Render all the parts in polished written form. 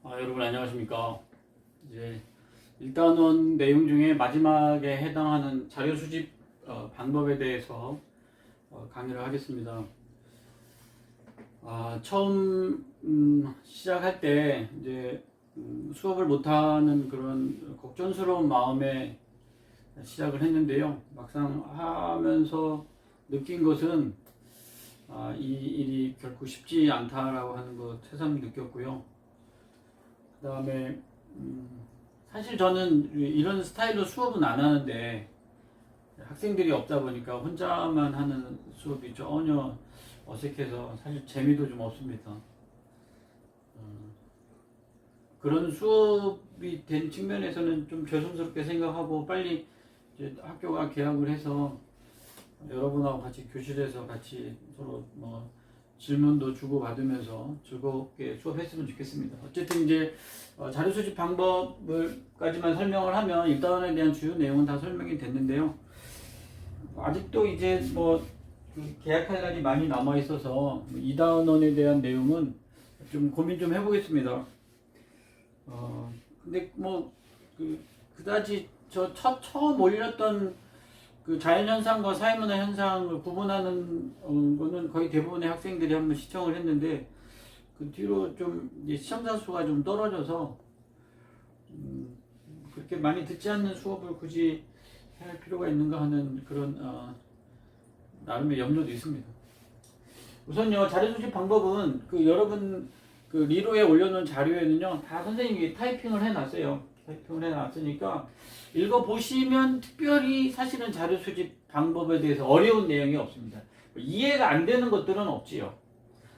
여러분 안녕하십니까. 이제 일단은 내용 중에 마지막에 해당하는 자료 수집 방법에 대해서 강의를 하겠습니다. 처음 시작할 때 이제 수업을 못하는 그런 걱정스러운 마음에 시작을 했는데요. 막상 하면서 느낀 것은 이 일이 결코 쉽지 않다라고 하는 것 새삼 느꼈고요. 그 다음에 사실 저는 이런 스타일로 수업은 안 하는데 학생들이 없다 보니까 혼자만 하는 수업이 전혀 어색해서 사실 재미도 좀 없습니다. 그런 수업이 된 측면에서는 좀 죄송스럽게 생각하고 빨리 이제 학교가 개학을 해서 여러분하고 같이 교실에서 같이 서로 질문도 주고받으면서 즐겁게 수업했으면 좋겠습니다. 어쨌든 이제 자료 수집 방법을까지만 설명을 하면 입단원에 대한 주요 내용은 다 설명이 됐는데요. 아직도 이제 계약할 날이 많이 남아 있어서 이단원에 대한 내용은 좀 고민 좀 해보겠습니다. 근데 그다지 처음 올렸던 그 자연현상과 사회문화 현상을 구분하는 거는 거의 대부분의 학생들이 한번 시청을 했는데 그 뒤로 좀 이제 시청자 수가 좀 떨어져서 그렇게 많이 듣지 않는 수업을 굳이 할 필요가 있는가 하는 그런 나름의 염려도 있습니다. 우선요, 자료 수집 방법은 여러분 리로에 올려놓은 자료에는요 다 선생님이 타이핑을 해놨어요. 타이핑을 해놨으니까 읽어보시면 특별히 사실은 자료 수집 방법에 대해서 어려운 내용이 없습니다. 이해가 안 되는 것들은 없지요.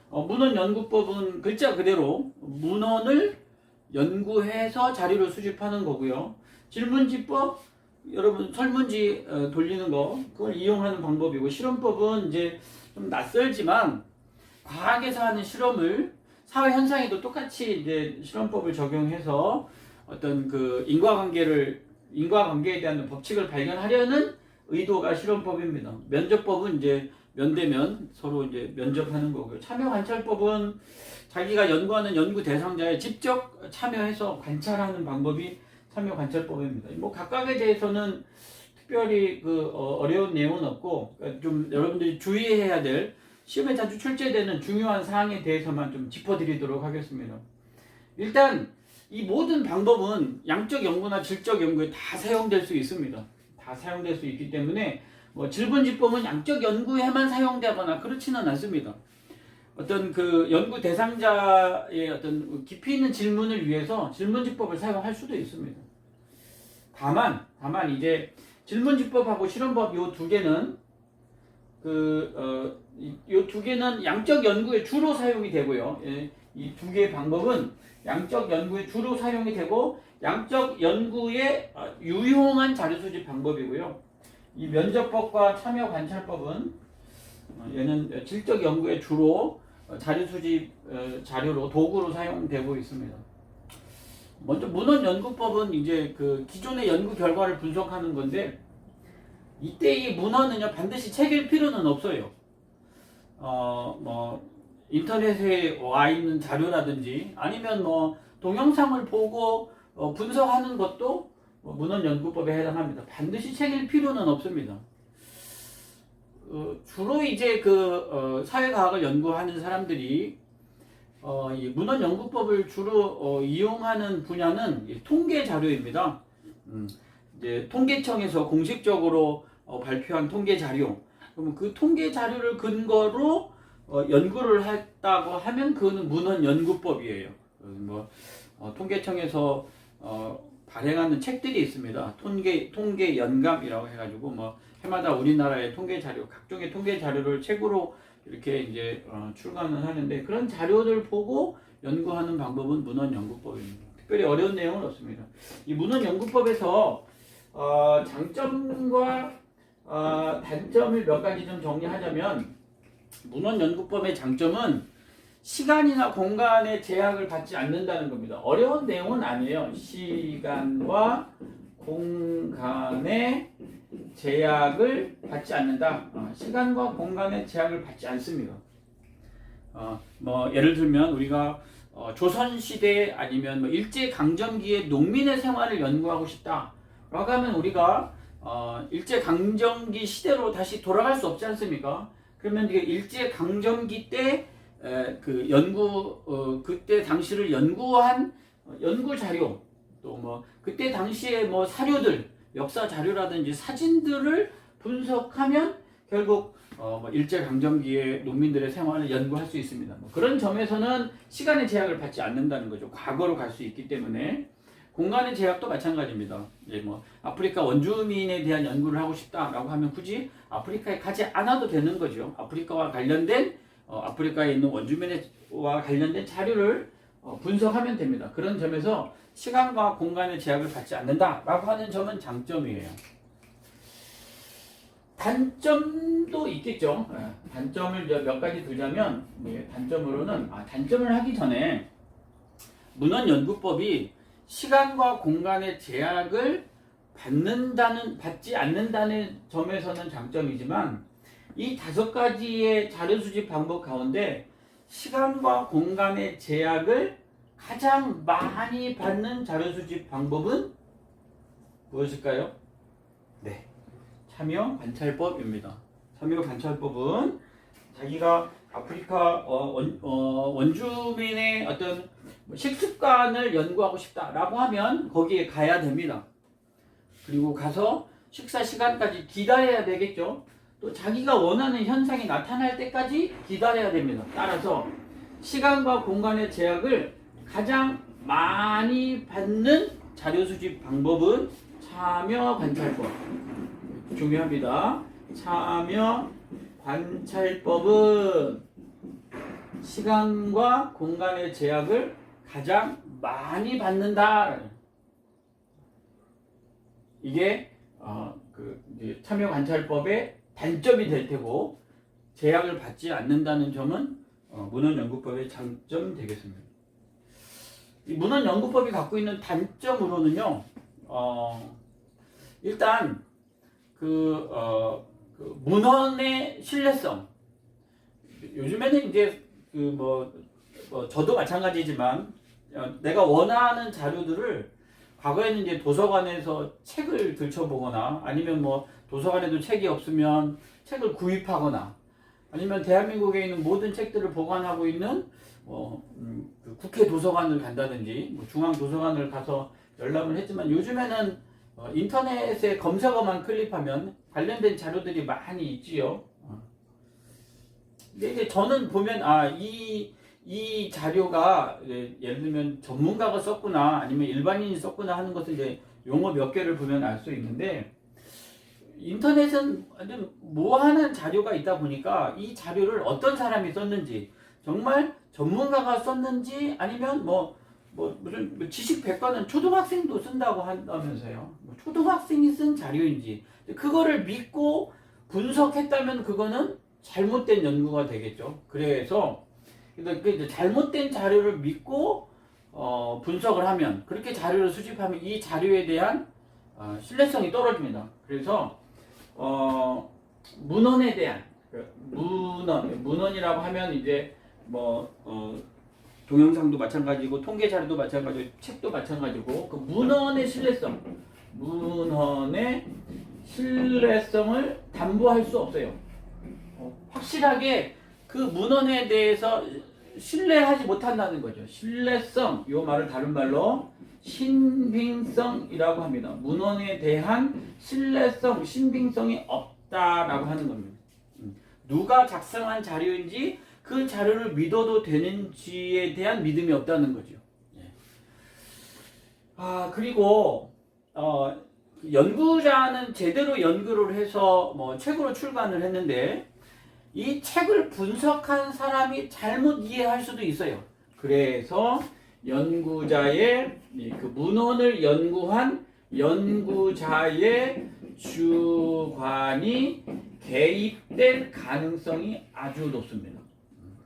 문헌연구법은 글자 그대로 문헌을 연구해서 자료를 수집하는 거고요. 질문지법, 여러분 설문지 돌리는 거 그걸 이용하는 방법이고, 실험법은 이제 좀 낯설지만 과학에서 하는 실험을 사회 현상에도 똑같이 이제 실험법을 적용해서 어떤 인과관계에 대한 법칙을 발견하려는 의도가 실험법입니다. 면접법은 이제 면대면 서로 이제 면접하는 거고요. 참여관찰법은 자기가 연구하는 연구 대상자에 직접 참여해서 관찰하는 방법이 참여관찰법입니다. 각각에 대해서는 특별히 어려운 내용은 없고, 좀 여러분들이 주의해야 될 시험에 자주 출제되는 중요한 사항에 대해서만 좀 짚어드리도록 하겠습니다. 일단 이 모든 방법은 양적 연구나 질적 연구에 다 사용될 수 있습니다. 다 사용될 수 있기 때문에 질문지법은 양적 연구에만 사용되거나 그렇지는 않습니다. 어떤 연구 대상자의 어떤 깊이 있는 질문을 위해서 질문지법을 사용할 수도 있습니다. 다만 이제 질문지법하고 실험법 이 두 개는 이 두 개는 양적 연구에 주로 사용이 되고요. 이 두 개의 방법은 양적 연구에 주로 사용이 되고 양적 연구에 유용한 자료 수집 방법이고요. 이 면접법과 참여관찰법은 얘는 질적 연구에 주로 자료 수집 자료로 도구로 사용되고 있습니다. 먼저 문헌연구법은 이제 기존의 연구 결과를 분석하는 건데, 이때 이 문헌은요 반드시 책일 필요는 없어요. 인터넷에 와 있는 자료라든지 아니면 동영상을 보고 분석하는 것도 문헌연구법에 해당합니다. 반드시 책일 필요는 없습니다. 주로 이제 사회과학을 연구하는 사람들이 이 문헌연구법을 주로 이용하는 분야는 통계 자료입니다. 이제 통계청에서 공식적으로 발표한 통계 자료, 그러면 그 통계 자료를 근거로 연구를 했다고 하면 그거는 문헌연구법이에요. 통계청에서 발행하는 책들이 있습니다. 통계 연감이라고 해가지고 해마다 우리나라의 통계 자료, 각종의 통계 자료를 책으로 이렇게 이제 출간을 하는데, 그런 자료를 보고 연구하는 방법은 문헌연구법입니다. 특별히 어려운 내용은 없습니다. 이 문헌연구법에서 장점과 단점을 몇 가지 좀 정리하자면, 문헌연구법의 장점은 시간이나 공간의 제약을 받지 않는다는 겁니다. 어려운 내용은 아니에요. 시간과 공간의 제약을 받지 않는다. 시간과 공간의 제약을 받지 않습니다. 예를 들면 우리가 조선시대 아니면 뭐 일제강점기의 농민의 생활을 연구하고 싶다라고 하면 우리가 일제강점기 시대로 다시 돌아갈 수 없지 않습니까? 그러면 이게 일제강점기 때 그 그때 당시를 연구한 연구 자료, 또 뭐 그때 당시에 뭐 사료들, 역사 자료라든지 사진들을 분석하면 결국 뭐 일제강점기의 농민들의 생활을 연구할 수 있습니다. 뭐 그런 점에서는 시간의 제약을 받지 않는다는 거죠. 과거로 갈 수 있기 때문에. 공간의 제약도 마찬가지입니다. 이제 뭐 아프리카 원주민에 대한 연구를 하고 싶다라고 하면 굳이 아프리카에 가지 않아도 되는 거죠. 아프리카와 관련된 아프리카에 있는 원주민과 관련된 자료를 분석하면 됩니다. 그런 점에서 시간과 공간의 제약을 받지 않는다라고 하는 점은 장점이에요. 단점도 있겠죠. 단점을 몇 가지 두자면 단점으로는 단점을 하기 전에 문헌연구법이 시간과 공간의 제약을 받지 않는다는 점에서는 장점이지만 이 5가지의 자료 수집 방법 가운데 시간과 공간의 제약을 가장 많이 받는 자료 수집 방법은 무엇일까요? 네, 참여 관찰법입니다. 참여 관찰법은 자기가 아프리카 원주민의 어떤 식습관을 연구하고 싶다라고 하면 거기에 가야 됩니다. 그리고 가서 식사 시간까지 기다려야 되겠죠. 또 자기가 원하는 현상이 나타날 때까지 기다려야 됩니다. 따라서 시간과 공간의 제약을 가장 많이 받는 자료 수집 방법은 참여 관찰법. 중요합니다. 참여 관찰법은 시간과 공간의 제약을 가장 많이 받는다. 이게 이제 참여 관찰법의 단점이 될 테고 제약을 받지 않는다는 점은 문헌연구법의 장점 되겠습니다. 이 문헌연구법이 갖고 있는 단점으로는요, 일단 그 문헌의 신뢰성. 요즘에는 이제 저도 마찬가지지만 내가 원하는 자료들을 과거에는 이제 도서관에서 책을 들춰보거나 아니면 뭐 도서관에도 책이 없으면 책을 구입하거나 아니면 대한민국에 있는 모든 책들을 보관하고 있는 그 국회 도서관을 간다든지 뭐 중앙 도서관을 가서 열람을 했지만 요즘에는 인터넷에 검색어만 클릭하면 관련된 자료들이 많이 있지요. 근데 이제 저는 보면 이 자료가 예를 들면 전문가가 썼구나 아니면 일반인이 썼구나 하는 것을 이제 용어 몇 개를 보면 알 수 있는데 인터넷은 완전 모호한 자료가 있다 보니까 이 자료를 어떤 사람이 썼는지 정말 전문가가 썼는지 아니면 무슨 지식 백과는 초등학생도 쓴다고 한다면서요. 초등학생이 쓴 자료인지 그거를 믿고 분석했다면 그거는 잘못된 연구가 되겠죠. 그래서 이제 잘못된 자료를 믿고 분석을 하면 그렇게 자료를 수집하면 이 자료에 대한 신뢰성이 떨어집니다. 그래서 문헌에 대한 문헌이라고 하면 이제 동영상도 마찬가지고 통계 자료도 마찬가지고 책도 마찬가지고 그 문헌의 신뢰성을 담보할 수 없어요. 확실하게 그 문헌에 대해서 신뢰하지 못한다는 거죠. 신뢰성, 이 말을 다른 말로 신빙성이라고 합니다. 문헌에 대한 신뢰성, 신빙성이 없다라고 하는 겁니다. 누가 작성한 자료인지 그 자료를 믿어도 되는지에 대한 믿음이 없다는 거죠. 그리고 연구자는 제대로 연구를 해서 책으로 출간을 했는데 이 책을 분석한 사람이 잘못 이해할 수도 있어요. 그래서 연구자의 그 문헌을 연구한 연구자의 주관이 개입될 가능성이 아주 높습니다.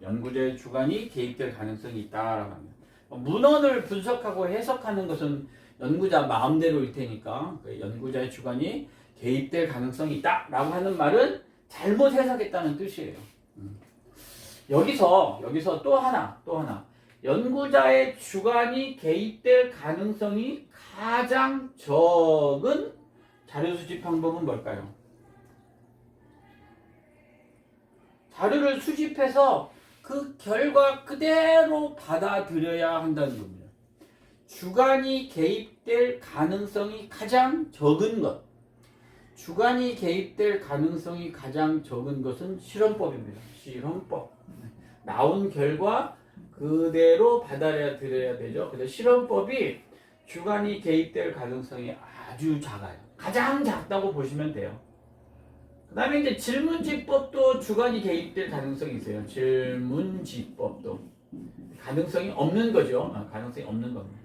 연구자의 주관이 개입될 가능성이 있다라고 합니다. 문헌을 분석하고 해석하는 것은 연구자 마음대로일 테니까 연구자의 주관이 개입될 가능성이 있다라고 하는 말은 잘못 해석했다는 뜻이에요. 여기서 또 하나 연구자의 주관이 개입될 가능성이 가장 적은 자료 수집 방법은 뭘까요? 자료를 수집해서 그 결과 그대로 받아들여야 한다는 겁니다. 주관이 개입될 가능성이 가장 적은 것. 주관이 개입될 가능성이 가장 적은 것은 실험법입니다. 실험법. 나온 결과 그대로 받아들여야 되죠. 그래서 실험법이 주관이 개입될 가능성이 아주 작아요. 가장 작다고 보시면 돼요. 그 다음에 이제 질문지법도 주관이 개입될 가능성이 있어요. 질문지법도. 가능성이 없는 거죠. 가능성이 없는 겁니다.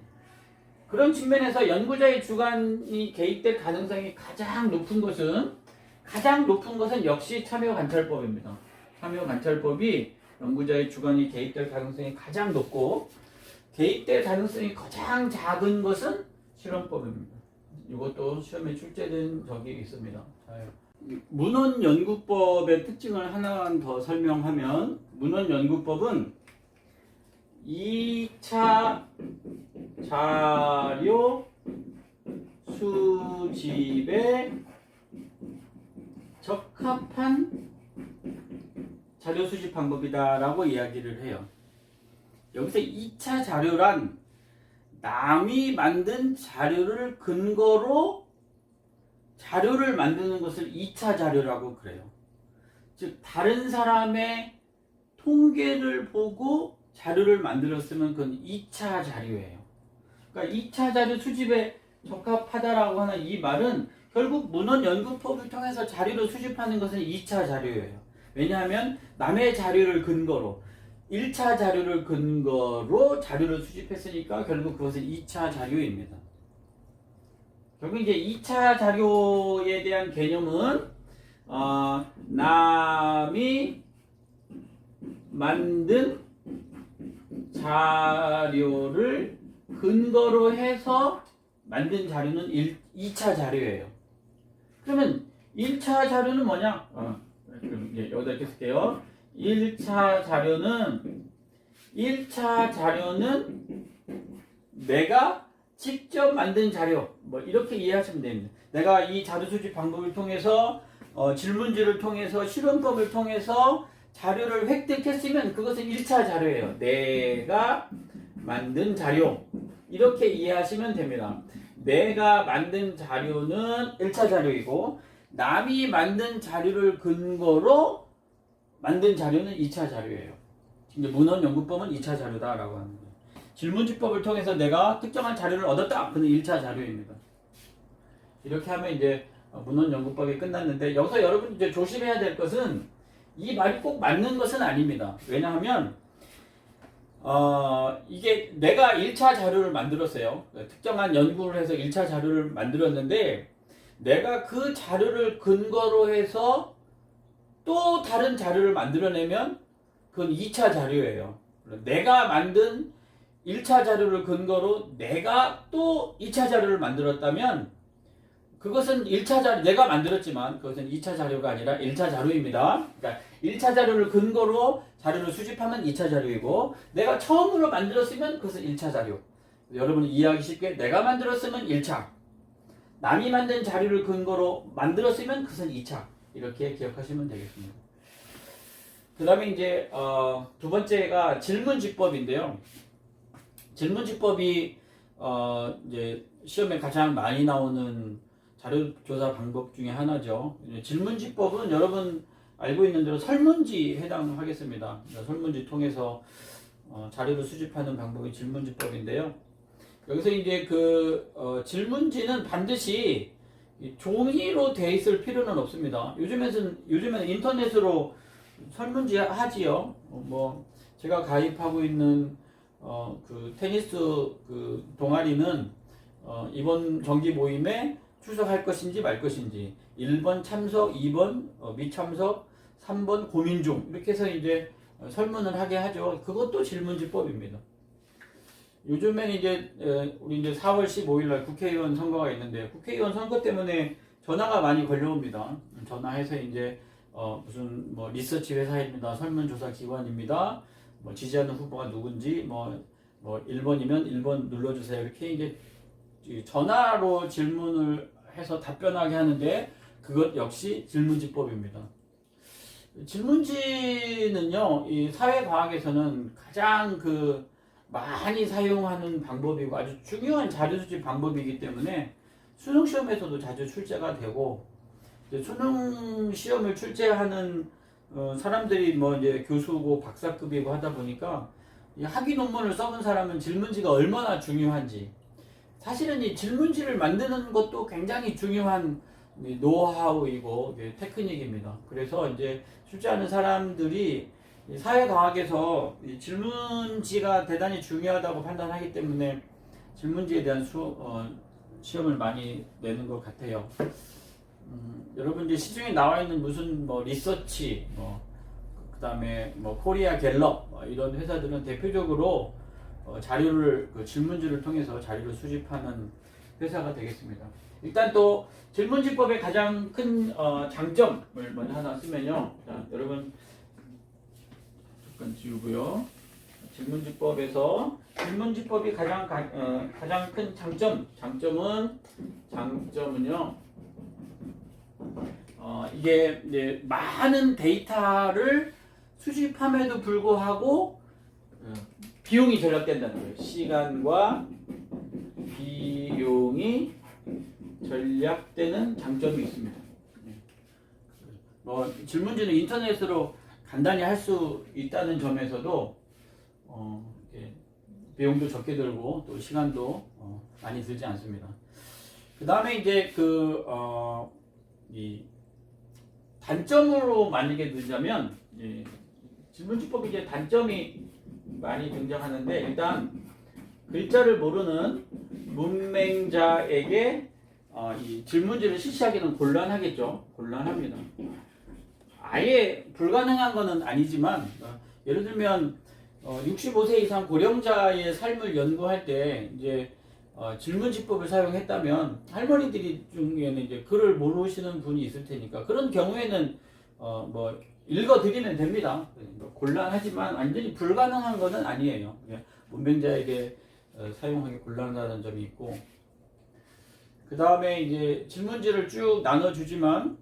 그런 측면에서 연구자의 주관이 개입될 가능성이 가장 높은 것은 역시 참여관찰법입니다. 참여관찰법이 연구자의 주관이 개입될 가능성이 가장 높고 개입될 가능성이 가장 작은 것은 실험법입니다. 이것도 시험에 출제된 적이 있습니다. 문헌연구법의 특징을 하나 더 설명하면 문헌연구법은 2차 자료 수집에 적합한 자료 수집 방법이다라고 이야기를 해요. 여기서 2차 자료란 남이 만든 자료를 근거로 자료를 만드는 것을 2차 자료라고 그래요. 즉 다른 사람의 통계를 보고 자료를 만들었으면 그건 2차 자료예요. 그러니까 2차 자료 수집에 적합하다라고 하는 이 말은 결국 문헌연구법을 통해서 자료를 수집하는 것은 2차 자료예요. 왜냐하면 남의 자료를 근거로 1차 자료를 근거로 자료를 수집했으니까 결국 그것은 2차 자료입니다. 결국 이제 2차 자료에 대한 개념은 남이 만든 자료를 근거로 해서 만든 자료는 2차 자료예요. 그러면 1차 자료는 뭐냐? 그럼 이제 여기다 이렇게 쓸게요. 1차 자료는 내가 직접 만든 자료, 뭐 이렇게 이해하시면 됩니다. 내가 이 자료 수집 방법을 통해서 질문지를 통해서 실험법을 통해서 자료를 획득했으면 그것은 1차 자료예요. 내가 만든 자료, 이렇게 이해하시면 됩니다. 내가 만든 자료는 1차 자료이고 남이 만든 자료를 근거로 만든 자료는 2차 자료예요. 이제 문헌연구법은 2차 자료다라고 하는 거예요. 질문지법을 통해서 내가 특정한 자료를 얻었다. 그는 1차 자료입니다. 이렇게 하면 이제 문헌연구법이 끝났는데 여기서 여러분 이제 조심해야 될 것은 이 말이 꼭 맞는 것은 아닙니다. 왜냐하면 이게 내가 1차 자료를 만들었어요. 특정한 연구를 해서 1차 자료를 만들었는데 내가 그 자료를 근거로 해서 또 다른 자료를 만들어내면 그건 2차 자료예요. 내가 만든 1차 자료를 근거로 내가 또 2차 자료를 만들었다면 그것은 1차 자료, 내가 만들었지만 그것은 2차 자료가 아니라 1차 자료입니다. 그러니까 1차 자료를 근거로 자료를 수집하면 2차 자료이고 내가 처음으로 만들었으면 그것은 1차 자료. 여러분이 이해하기 쉽게 내가 만들었으면 1차, 남이 만든 자료를 근거로 만들었으면 그것은 2차. 이렇게 기억하시면 되겠습니다. 그 다음에 이제 두 번째가 질문지법인데요. 질문지법이 이제 시험에 가장 많이 나오는 자료조사 방법 중에 하나죠. 질문지법은 여러분 알고 있는 대로 설문지에 해당하겠습니다. 설문지 통해서 자료를 수집하는 방법이 질문지법인데요. 여기서 이제 질문지는 반드시 종이로 돼 있을 필요는 없습니다. 요즘에는 인터넷으로 설문지 하지요. 뭐 제가 가입하고 있는 테니스 동아리는 이번 정기 모임에 출석할 것인지 말 것인지 1번 참석, 2번 미참석, 3번 고민 중 이렇게 해서 이제 설문을 하게 하죠. 그것도 질문지법입니다. 요즘엔 우리 4월 15일 날 국회의원 선거가 있는데 국회의원 선거 때문에 전화가 많이 걸려옵니다. 전화해서 이제 무슨 리서치 회사입니다. 설문조사 기관입니다. 뭐 지지하는 후보가 누군지 뭐 1번이면 1번 눌러주세요. 이렇게 이제 전화로 질문을 해서 답변하게 하는데 그것 역시 질문지법입니다. 질문지는요, 이 사회과학에서는 가장 많이 사용하는 방법이고 아주 중요한 자료 수집 방법이기 때문에 수능 시험에서도 자주 출제가 되고, 수능 시험을 출제하는 사람들이 뭐 이제 교수고 박사급이고 하다 보니까 이 학위 논문을 써본 사람은 질문지가 얼마나 중요한지, 사실은 이 질문지를 만드는 것도 굉장히 중요한 노하우이고 테크닉입니다. 그래서 이제 출제하는 사람들이 사회과학에서 질문지가 대단히 중요하다고 판단하기 때문에 질문지에 대한 시험을 많이 내는 것 같아요. 여러분 이제 시중에 나와 있는 무슨 뭐 리서치, 그다음에 뭐 코리아 갤럽 이런 회사들은 대표적으로 자료를 질문지를 통해서 자료를 수집하는 회사가 되겠습니다. 일단 또 질문지법의 가장 큰 장점을 먼저 하나 쓰면요. 자, 여러분 잠깐 지우고요. 질문지법에서 질문지법이 가장 큰 장점은요. 이게 이제 많은 데이터를 수집함에도 불구하고 비용이 절약된다는 거예요. 시간과 비용이 절약되는 장점이 있습니다. 뭐 질문지는 인터넷으로 간단히 할 수 있다는 점에서도 비용도 적게 들고 또 시간도 많이 들지 않습니다. 그 다음에 이제 이 단점으로 만약에 들자면 질문지법이 이제 단점이 많이 등장하는데, 일단 글자를 모르는 문맹자에게 이 질문지를 실시하기는 곤란하겠죠. 곤란합니다. 아예 불가능한 것은 아니지만 예를 들면 65세 이상 고령자의 삶을 연구할 때 이제 질문지법을 사용했다면 할머니들이 중에는 이제 글을 모르시는 분이 있을 테니까 그런 경우에는 뭐 읽어드리면 됩니다. 곤란하지만 완전히 불가능한 것은 아니에요. 문맹자에게 사용하기 곤란하다는 점이 있고, 그 다음에 이제 질문지를 쭉 나눠주지만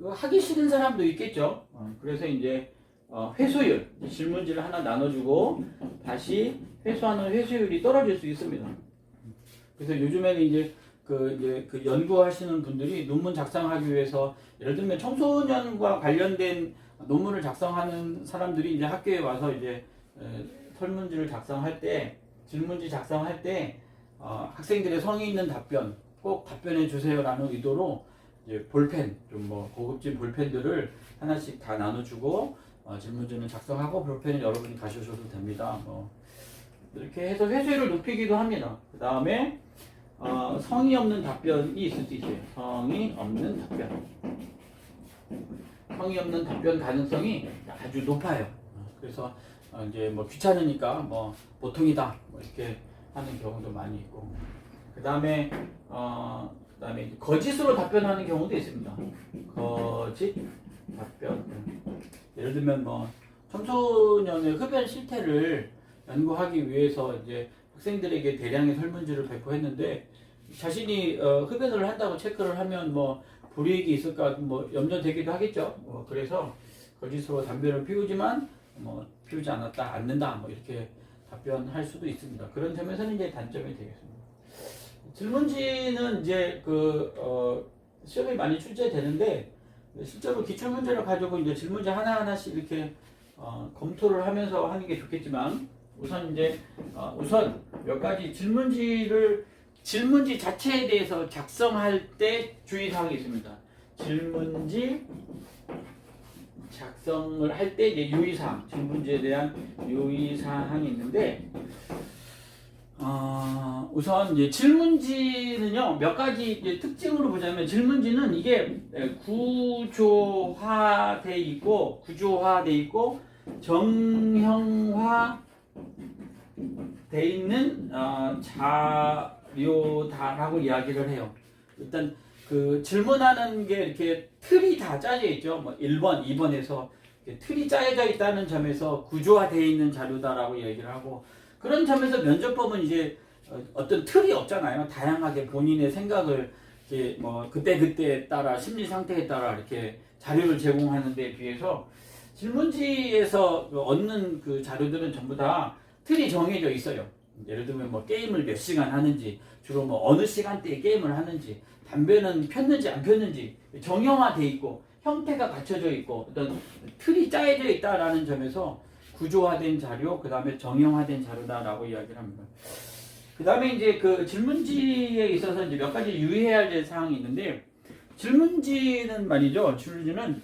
하기 싫은 사람도 있겠죠. 그래서 이제 회수율, 질문지를 하나 나눠주고 다시 회수하는 회수율이 떨어질 수 있습니다. 그래서 요즘에는 이제 그 연구하시는 분들이 논문 작성하기 위해서 예를 들면 청소년과 관련된 논문을 작성하는 사람들이 이제 학교에 와서 이제 설문지를 작성할 때, 질문지 작성할 때 학생들의 성의 있는 답변 꼭 답변해 주세요라는 의도로 이제 볼펜, 좀 뭐 고급진 볼펜들을 하나씩 다 나눠주고 질문지는 작성하고 볼펜은 여러분이 가셔도 됩니다. 이렇게 해서 회수율을 높이기도 합니다. 그 다음에 성의 없는 답변이 있을 수 있어요. 성의 없는 답변 가능성이 아주 높아요. 그래서 이제 뭐 귀찮으니까 뭐 보통이다 뭐 이렇게 하는 경우도 많이 있고, 그 다음에 거짓으로 답변하는 경우도 있습니다. 거짓 답변. 예를 들면 뭐 청소년의 흡연 실태를 연구하기 위해서 이제 학생들에게 대량의 설문지를 배포했는데 자신이 흡연을 한다고 체크를 하면 뭐 불이익이 있을까 뭐 염려되기도 하겠죠. 그래서 거짓으로 담배를 피우지만 뭐 피우지 않는다 뭐 이렇게 답변할 수도 있습니다. 그런 점에서는 이제 단점이 되겠습니다. 질문지는 이제 시험에 많이 출제되는데 실제로 기출문제를 가지고 이제 질문지 하나하나씩 이렇게 검토를 하면서 하는 게 좋겠지만, 우선 몇 가지 질문지 자체에 대해서 작성할 때 주의사항이 있습니다. 질문지 작성을 할 때 이제 유의사항, 질문지에 대한 유의사항이 있는데, 우선 이제 질문지는요 몇 가지 이제 특징으로 보자면, 질문지는 이게 구조화돼 있고 정형화돼 있는 자료다라고 이야기를 해요. 일단 질문하는 게 이렇게 틀이 다 짜져 있죠. 뭐 1번, 2번에서 틀이 짜여져 있다는 점에서 구조화되어 있는 자료다라고 얘기를 하고, 그런 점에서 면접법은 이제 어떤 틀이 없잖아요. 다양하게 본인의 생각을 이제 뭐 그때그때에 따라 심리 상태에 따라 이렇게 자료를 제공하는 데 비해서 질문지에서 얻는 그 자료들은 전부 다 틀이 정해져 있어요. 예를 들면 뭐 게임을 몇 시간 하는지, 주로 뭐 어느 시간대에 게임을 하는지, 담배는 폈는지 안 폈는지 정형화돼 있고 형태가 갖춰져 있고 어떤 틀이 짜여져 있다라는 점에서 구조화된 자료, 그 다음에 정형화된 자료다라고 이야기를 합니다. 그 다음에 이제 그 질문지에 있어서 이제 몇 가지 유의해야 될 사항이 있는데, 질문지는 말이죠. 질문지는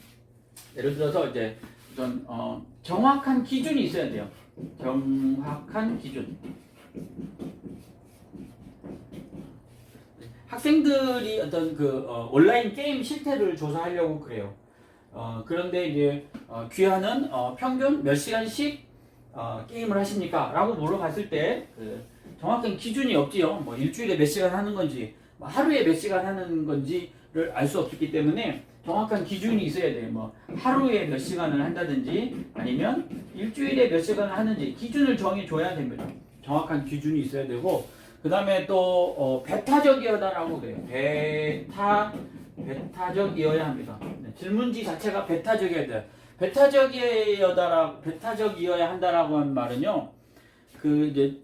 예를 들어서 이제 어떤 정확한 기준이 있어야 돼요. 정확한 기준. 학생들이 어떤 그 온라인 게임 실태를 조사하려고 그래요. 그런데 이제 귀하는 평균 몇 시간씩 게임을 하십니까? 라고 물어봤을 때 그 정확한 기준이 없지요. 뭐 일주일에 몇 시간 하는 건지, 뭐 하루에 몇 시간 하는 건지를 알 수 없기 때문에 정확한 기준이 있어야 돼요. 뭐 하루에 몇 시간을 한다든지 아니면 일주일에 몇 시간을 하는지 기준을 정해줘야 됩니다. 정확한 기준이 있어야 되고, 그 다음에 또 배타적이어다라고 그래요. 배타적이어야 합니다. 네, 질문지 자체가 배타적이어야 돼요. 배타적이어야 한다라고 하는 말은요. 그 이제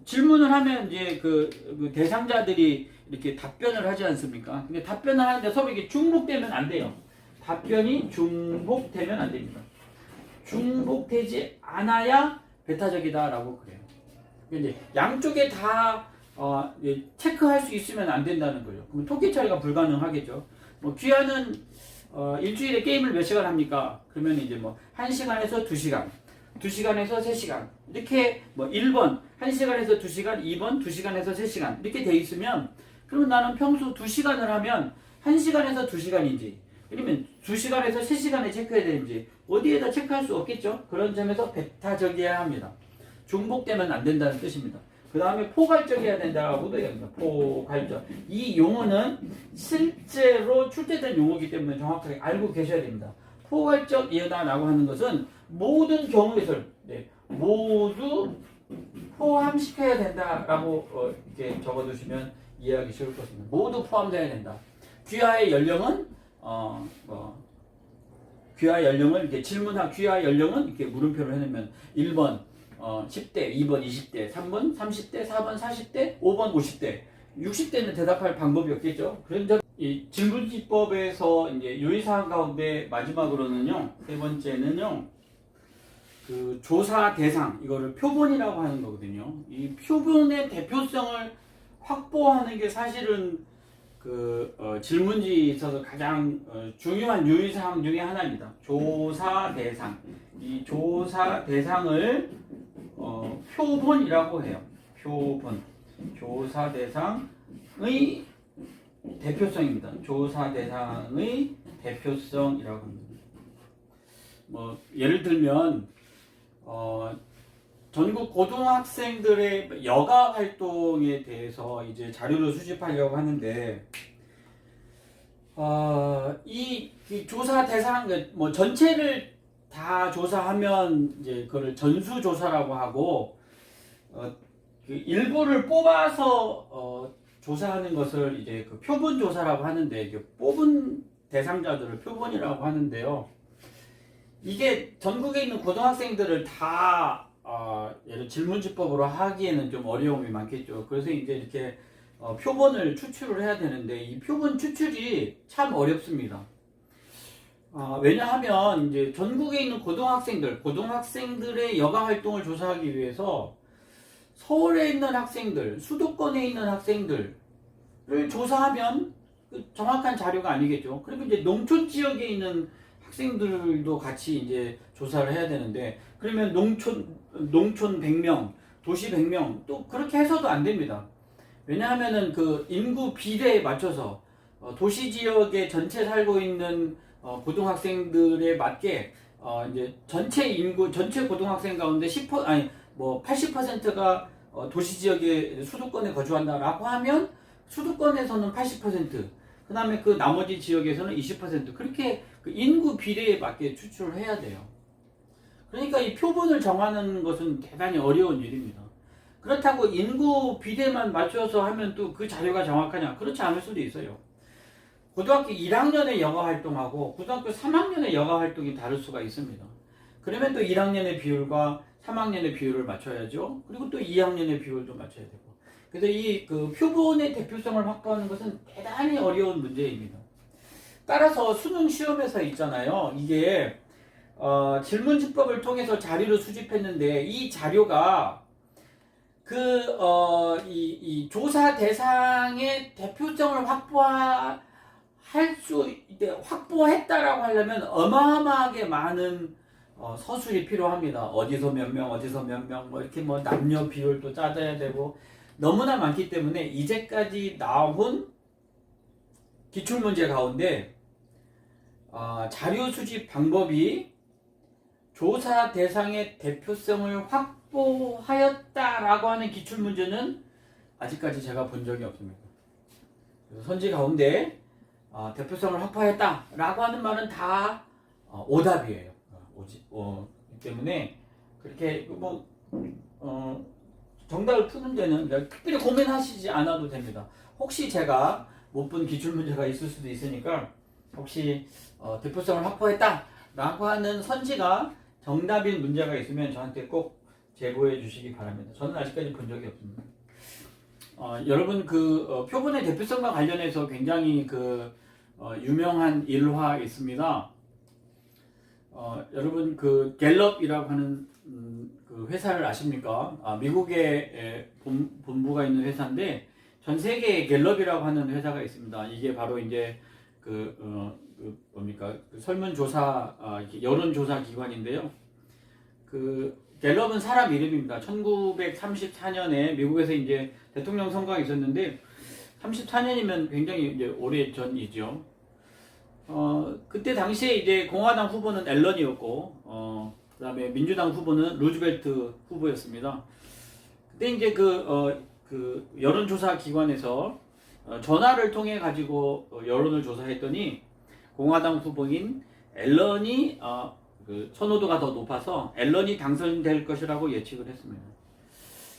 질문을 하면 이제 그 대상자들이 이렇게 답변을 하지 않습니까? 근데 답변을 하는데 서로 이게 중복되면 안 돼요. 답변이 중복되면 안 됩니다. 중복되지 않아야 배타적이다라고 그래요. 이제 양쪽에 다 체크할 수 있으면 안 된다는 거죠. 그럼 토끼 처리가 불가능하겠죠. 뭐 귀하는 일주일에 게임을 몇 시간 합니까? 그러면 이제 뭐 1시간에서 2시간, 2시간에서 3시간 이렇게 뭐 1번 1시간에서 2시간, 2번 2시간에서 3시간 이렇게 돼 있으면, 그러면 나는 평소 2시간을 하면 1시간에서 2시간인지 아니면 2시간에서 3시간에 체크해야 되는지 어디에다 체크할 수 없겠죠. 그런 점에서 배타적이어야 합니다. 중복되면 안 된다는 뜻입니다. 그 다음에 포괄적이어야 된다고도 얘기합니다. 포괄적. 이 용어는 실제로 출제된 용어이기 때문에 정확하게 알고 계셔야 됩니다. 포괄적이다라고 하는 것은 모든 경우에서 모두 포함시켜야 된다라고 이렇게 적어두시면 이해하기 쉬울 것입니다. 모두 포함되어야 된다. 귀하의 연령은 귀하 연령을 이렇게 귀하 연령은 이렇게 물음표를 해놓으면 1번 10대, 2번 20대, 3번 30대, 4번 40대, 5번 50대, 60대는 대답할 방법이 없겠죠. 그런데 이 질문지법에서 이제 유의사항 가운데 마지막으로는요, 세 번째는요, 그 조사 대상, 이거를 표본이라고 하는 거거든요. 이 표본의 대표성을 확보하는 게 사실은 질문지에 있어서 가장 중요한 유의사항 중에 하나입니다. 조사 대상. 이 조사 대상을 표본이라고 해요. 표본. 조사 대상의 대표성입니다. 조사 대상의 대표성이라고 합니다. 뭐 예를 들면 전국 고등학생들의 여가 활동에 대해서 이제 자료를 수집하려고 하는데, 이 조사 대상, 뭐 전체를 다 조사하면 이제 그걸 전수조사라고 하고, 그 일부를 뽑아서 조사하는 것을 이제 그 표본조사라고 하는데, 이게 뽑은 대상자들을 표본이라고 하는데요. 이게 전국에 있는 고등학생들을 다 예를 질문지법으로 하기에는 좀 어려움이 많겠죠. 그래서 이제 이렇게 표본을 추출을 해야 되는데, 이 표본 추출이 참 어렵습니다. 왜냐하면 이제 전국에 있는 고등학생들의 여가 활동을 조사하기 위해서 서울에 있는 학생들, 수도권에 있는 학생들을 조사하면 정확한 자료가 아니겠죠. 그리고 이제 농촌 지역에 있는 학생들도 같이 이제 조사를 해야 되는데, 그러면 농촌 100명, 도시 100명 또 그렇게 해서도 안 됩니다. 왜냐하면은 그 인구 비례에 맞춰서 도시 지역에 전체 살고 있는 고등학생들에 맞게 이제 전체 고등학생 가운데 80%가 도시 지역에 수도권에 거주한다라고 하면 수도권에서는 80%, 그다음에 그 나머지 지역에서는 20% 그렇게 그 인구 비례에 맞게 추출을 해야 돼요. 그러니까 이 표본을 정하는 것은 대단히 어려운 일입니다. 그렇다고 인구 비례만 맞춰서 하면 또 그 자료가 정확하냐? 그렇지 않을 수도 있어요. 고등학교 1학년의 여가 활동하고 고등학교 3학년의 여가 활동이 다를 수가 있습니다. 그러면 또 1학년의 비율과 3학년의 비율을 맞춰야죠. 그리고 또 2학년의 비율도 맞춰야 되고. 그래서 이 그 표본의 대표성을 확보하는 것은 대단히 어려운 문제입니다. 따라서 수능 시험에서 있잖아요. 이게 질문지법을 통해서 자료를 수집했는데 이 자료가 이 조사 대상의 대표성을 확보했다라고 하려면 어마어마하게 많은 서술이 필요합니다. 어디서 몇 명, 어디서 몇 명, 뭐 이렇게 뭐 남녀 비율도 짜져야 되고 너무나 많기 때문에 이제까지 나온 기출문제 가운데 자료 수집 방법이 조사 대상의 대표성을 확보하였다라고 하는 기출문제는 아직까지 제가 본 적이 없습니다. 그래서 선지 가운데 대표성을 확보했다라고 하는 말은 다 오답이에요. 때문에 그렇게 정답을 푸는 데는 특별히 고민하시지 않아도 됩니다. 혹시 제가 못 본 기출문제가 있을 수도 있으니까 혹시 대표성을 확보했다라고 하는 선지가 정답인 문제가 있으면 저한테 꼭 제보해 주시기 바랍니다. 저는 아직까지 본 적이 없습니다. 여러분 표본의 대표성과 관련해서 굉장히 유명한 일화 있습니다. 여러분 갤럽이라고 하는 그 회사를 아십니까? 미국에 본부가 있는 회사인데 전 세계에 갤럽이라고 하는 회사가 있습니다. 이게 바로 이제 설문조사 여론조사 기관인데요. 갤럽은 사람 이름입니다. 1934년에 미국에서 이제 대통령 선거가 있었는데 34년이면 굉장히 이제 오래 전이죠. 그때 당시에 이제 공화당 후보는 앨런이었고, 그다음에 민주당 후보는 루즈벨트 후보였습니다. 그때 이제 여론조사 기관에서 전화를 통해 가지고 여론을 조사했더니 공화당 후보인 앨런이 선호도가 더 높아서 앨런이 당선될 것이라고 예측을 했습니다.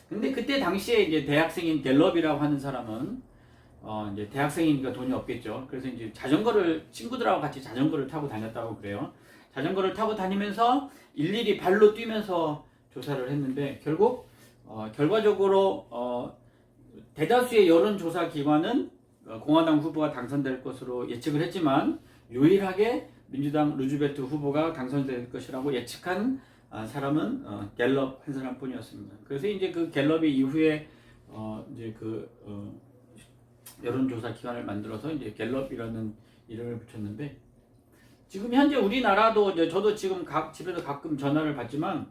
근데 그때 당시에 이제 대학생인 갤럽이라고 하는 사람은 이제 대학생이니까 돈이 없겠죠. 그래서 이제 친구들하고 같이 자전거를 타고 다녔다고 그래요. 자전거를 타고 다니면서 일일이 발로 뛰면서 조사를 했는데 결국 결과적으로 대다수의 여론조사 기관은 공화당 후보가 당선될 것으로 예측을 했지만 유일하게 민주당 루즈벨트 후보가 당선될 것이라고 예측한 사람은 갤럽 한 사람뿐이었습니다. 그래서 이제 갤럽이 이후에 이제 여론조사 기관을 만들어서 이제 갤럽이라는 이름을 붙였는데 지금 현재 우리나라도 이제 저도 지금 집에서 가끔 전화를 받지만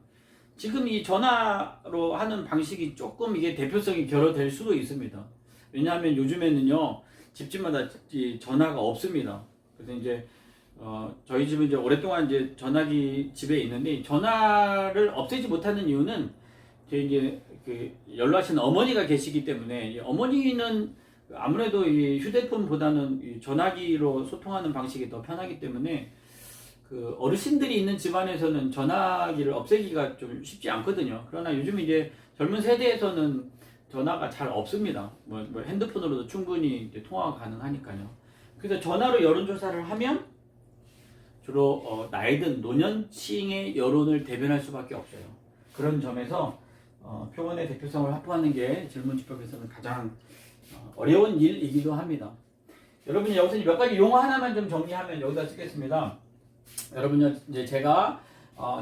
지금 이 전화로 하는 방식이 조금 이게 대표성이 결여될 수도 있습니다. 왜냐하면 요즘에는요 집집마다 전화가 없습니다. 그래서 이제 저희 집은 이제 오랫동안 이제 전화기 집에 있는데 전화를 없애지 못하는 이유는 이제 연락하시는 어머니가 계시기 때문에 어머니는 아무래도 이 휴대폰보다는 이 전화기로 소통하는 방식이 더 편하기 때문에 어르신들이 있는 집안에서는 전화기를 없애기가 좀 쉽지 않거든요. 그러나 요즘 이제 젊은 세대에서는 전화가 잘 없습니다. 뭐 핸드폰으로도 충분히 이제 통화가 가능하니까요. 그래서 전화로 여론조사를 하면 주로 나이 든 노년층의 여론을 대변할 수밖에 없어요. 그런 점에서 표본의 대표성을 확보하는 게 질문지법에서는 가장 어려운 일이기도 합니다. 여러분이 여기서 몇 가지 용어 하나만 좀 정리하면 여기다 쓰겠습니다. 여러분 이제 제가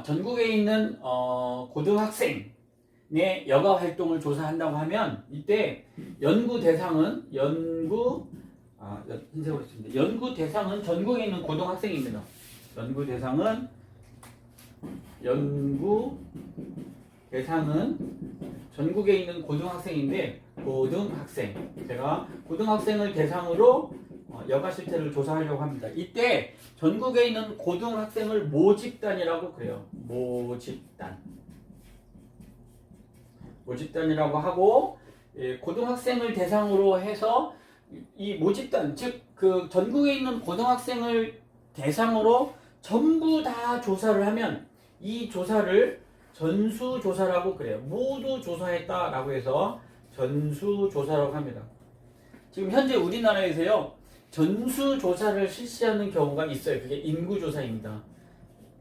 전국에 있는 고등학생의 여가 활동을 조사한다고 하면 이때 연구 대상은 흰색으로 했습니다. 연구 대상은 전국에 있는 고등학생입니다. 연구 대상은 전국에 있는 고등학생인데 제가 고등학생을 대상으로 여가 실태를 조사하려고 합니다. 이때 전국에 있는 고등학생을 모집단이라고 그래요. 모집단이라고 하고 고등학생을 대상으로 해서 이 모집단 즉 전국에 있는 고등학생을 대상으로 전부 다 조사를 하면 이 조사를 전수조사라고 그래요. 모두 조사했다라고 해서 전수조사라고 합니다. 지금 현재 우리나라에서요, 전수조사를 실시하는 경우가 있어요. 그게 인구조사입니다.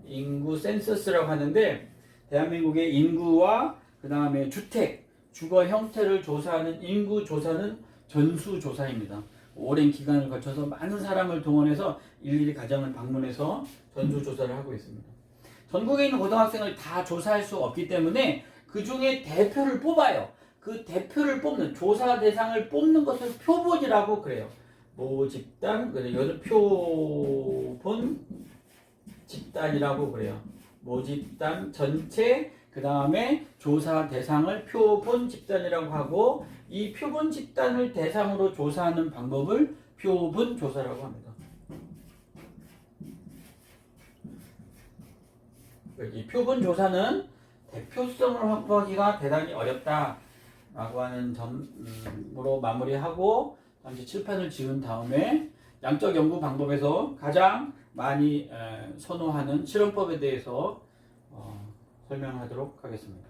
인구 센서스라고 하는데, 대한민국의 인구와 그 다음에 주택, 주거 형태를 조사하는 인구조사는 전수조사입니다. 오랜 기간을 거쳐서 많은 사람을 동원해서 일일이 가정을 방문해서 전수조사를 하고 있습니다. 전국에 있는 고등학생을 다 조사할 수 없기 때문에 그 중에 대표를 뽑아요. 그 대표를 뽑는, 조사 대상을 뽑는 것을 표본이라고 그래요. 모집단, 여기서 표본 집단이라고 그래요. 모집단 전체, 그 다음에 조사 대상을 표본 집단이라고 하고, 이 표본 집단을 대상으로 조사하는 방법을 표본 조사라고 합니다. 이 표본 조사는 대표성을 확보하기가 대단히 어렵다라고 하는 점으로 마무리하고, 잠시 칠판을 지운 다음에 양적 연구 방법에서 가장 많이 선호하는 실험법에 대해서 설명하도록 하겠습니다.